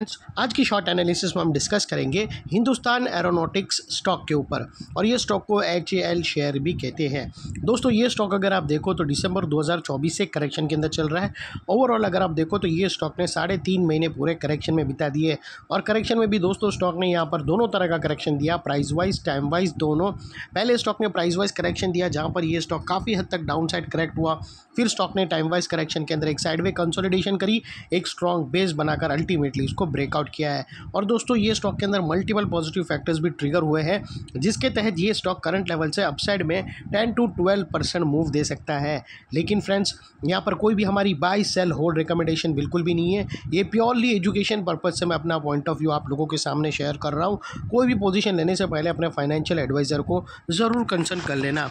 आज की short analysis में हम डिस्कस करेंगे हिंदुस्तान एरोनॉटिक्स स्टॉक के ऊपर, और ये स्टॉक को HAL शेयर भी कहते हैं। दोस्तों ये स्टॉक अगर आप देखो तो दिसंबर 2024 से करेक्शन के अंदर चल रहा है। ओवरऑल अगर आप देखो तो ये स्टॉक ने 3.5 महीने पूरे करेक्शन में बिता दिए, और करेक्शन में भी दोस्तों स्टॉक ने यहाँ पर दोनों तरह का करेक्शन दिया, प्राइस वाइज टाइम वाइज दोनों। पहले स्टॉक ने प्राइस वाइज करेक्शन दिया जहाँ पर ये स्टॉक काफ़ी हद तक डाउन साइड करेक्ट हुआ, फिर स्टॉक ने टाइम वाइज करेक्शन के अंदर एक साइडवे कंसोलिडेशन करी, एक स्ट्रॉन्ग बेस बनाकर अल्टीमेटली इसको ब्रेकआउट किया है। और दोस्तों ये स्टॉक के अंदर मल्टीपल पॉजिटिव फैक्टर्स भी ट्रिगर हुए हैं, जिसके तहत ये स्टॉक करंट लेवल से अपसाइड में 10 to 12% मूव दे सकता है। लेकिन फ्रेंड्स यहाँ पर कोई भी हमारी बाय सेल होल्ड रिकमेंडेशन बिल्कुल भी नहीं है। ये प्योरली एजुकेशन पर्पज से मैं अपना पॉइंट ऑफ व्यू आप लोगों के सामने शेयर कर रहा हूँ। कोई भी पोजीशन लेने से पहले अपने फाइनेंशियल एडवाइज़र को ज़रूर कंसल्ट कर लेना।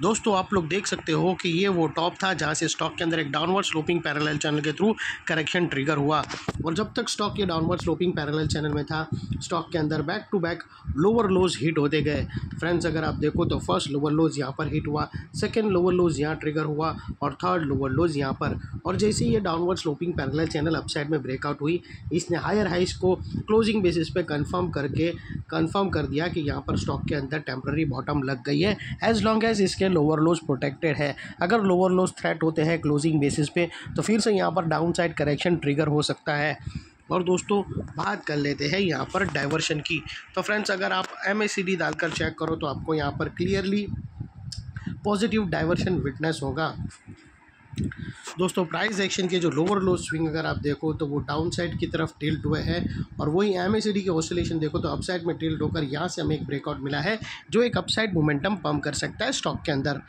दोस्तों आप लोग देख सकते हो कि ये वो टॉप था जहाँ से स्टॉक के अंदर एक डाउनवर्ड स्लोपिंग पैरेलल चैनल के थ्रू करेक्शन ट्रिगर हुआ, और जब तक स्टॉक ये डाउनवर्ड स्लोपिंग पैरेलल चैनल में था स्टॉक के अंदर back to back lower lows hit होते गए। फ्रेंड्स अगर आप देखो तो फर्स्ट लोअर लोज यहाँ पर हिट हुआ, सेकंड लोअर लोज यहाँ ट्रिगर हुआ, और थर्ड लोअर लोज यहाँ पर। और जैसे ही ये downward sloping parallel channel upside में ब्रेकआउट हुई, इसने हायर हाइस को क्लोजिंग बेसिस पे कंफर्म कर दिया कि यहाँ पर स्टॉक के अंदर टेम्पररी बॉटम लग गई है, एज लॉन्ग एज इसके लोअर लोज प्रोटेक्टेड है। अगर लोअर लोज थ्रेट होते हैं क्लोजिंग बेसिस पे तो फिर से यहाँ पर डाउन साइड करेक्शन ट्रिगर हो सकता है। और दोस्तों बात कर लेते हैं यहाँ पर डाइवर्शन की। तो फ्रेंड्स अगर आप MACD डालकर चेक करो तो आपको यहाँ पर क्लियरली पॉजिटिव डाइवर्शन विटनेस होगा। दोस्तों प्राइस एक्शन के जो लोअर लो स्विंग अगर आप देखो तो वो डाउन साइड की तरफ टिल्ट हुए हैं, और वही MACD के ऑसिलेशन देखो तो अपसाइड में टिल्ट होकर यहाँ से हमें एक ब्रेकआउट मिला है जो एक अपसाइड मोमेंटम पंप कर सकता है स्टॉक के अंदर।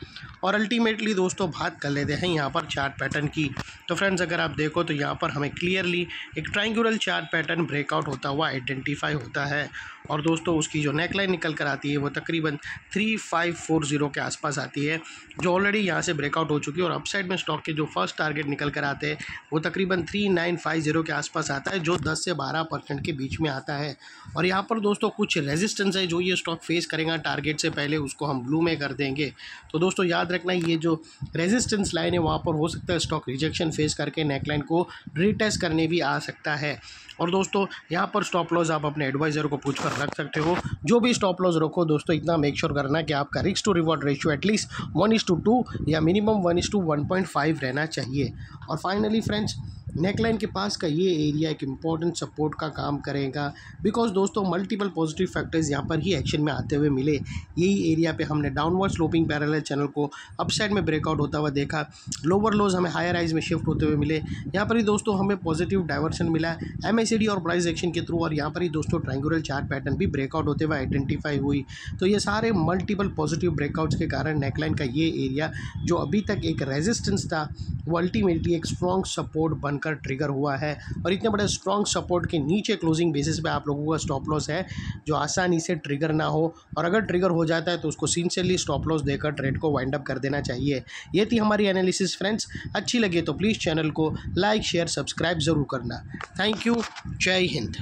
और अल्टीमेटली दोस्तों बात कर लेते हैं यहाँ पर चार्ट पैटर्न की। तो फ्रेंड्स अगर आप देखो तो यहाँ पर हमें क्लियरली एक ट्रायंगुलर चार्ट पैटर्न ब्रेकआउट होता हुआ आइडेंटिफाई होता है, और दोस्तों उसकी जो नेकलाइन निकल कर आती है वो तकरीबन 3540 के आसपास आती है, जो ऑलरेडी यहाँ से ब्रेकआउट हो चुकी है। और अपसाइड में स्टॉक के जो फर्स्ट टारगेट निकल कर आते हैं वो तकरीबन 3950 के आसपास आता है, जो 10 से 12% के बीच में आता है। और यहाँ पर दोस्तों कुछ रेजिस्टेंस है जो ये स्टॉक फेस करेगा टारगेट से पहले, उसको हम ब्लू में कर देंगे। तो दोस्तों याद रखना ये जो रेजिस्टेंस लाइन है वहाँ पर हो सकता है स्टॉक रिजेक्शन फेस करके नेकलाइन को रीटेस्ट करने भी आ सकता है। और दोस्तों यहाँ पर स्टॉप लॉस आप अपने एडवाइज़र को पूछ कर रख सकते हो। जो भी स्टॉप लॉस रखो दोस्तों इतना मेक श्योर करना कि आपका risk to reward ratio at least 1:2 या मिनिमम 1:1.5 रहना चाहिए। और फाइनली फ्रेंड्स नेकलाइन के पास का ये एरिया एक इम्पॉर्टेंट सपोर्ट का काम करेगा, बिकॉज दोस्तों मल्टीपल पॉजिटिव फैक्टर्स यहाँ पर ही एक्शन में आते हुए मिले। यही एरिया पे हमने डाउनवर्ड स्लोपिंग पैरेलल चैनल को अपसाइड में ब्रेकआउट होता हुआ देखा, लोअर लोज हमें हायर हाइज में शिफ्ट होते हुए मिले। यहाँ पर ही दोस्तों हमें पॉजिटिव डाइवर्शन मिला MACD और प्राइस एक्शन के थ्रू, और यहाँ पर ही दोस्तों ट्रायंगुलर चार्ट पैटर्न भी ब्रेकआउट होते हुए आइडेंटिफाई हुई। तो ये सारे मल्टीपल पॉजिटिव ब्रेकआउट्स के कारण नेकलाइन का ये एरिया जो अभी तक एक रेजिस्टेंस था वो अल्टीमेटली एक स्ट्रॉन्ग सपोर्ट बनकर ट्रिगर हुआ है। और इतने बड़े स्ट्रॉन्ग सपोर्ट के नीचे क्लोजिंग बेसिस पे आप लोगों का स्टॉप लॉस है जो आसानी से ट्रिगर ना हो, और अगर ट्रिगर हो जाता है तो उसको सिंसियरली स्टॉप लॉस देकर ट्रेड को वाइंड अप कर देना चाहिए। ये थी हमारी एनालिसिस फ्रेंड्स। अच्छी लगे तो प्लीज़ चैनल को लाइक शेयर सब्सक्राइब ज़रूर करना। Thank you. जय हिंद।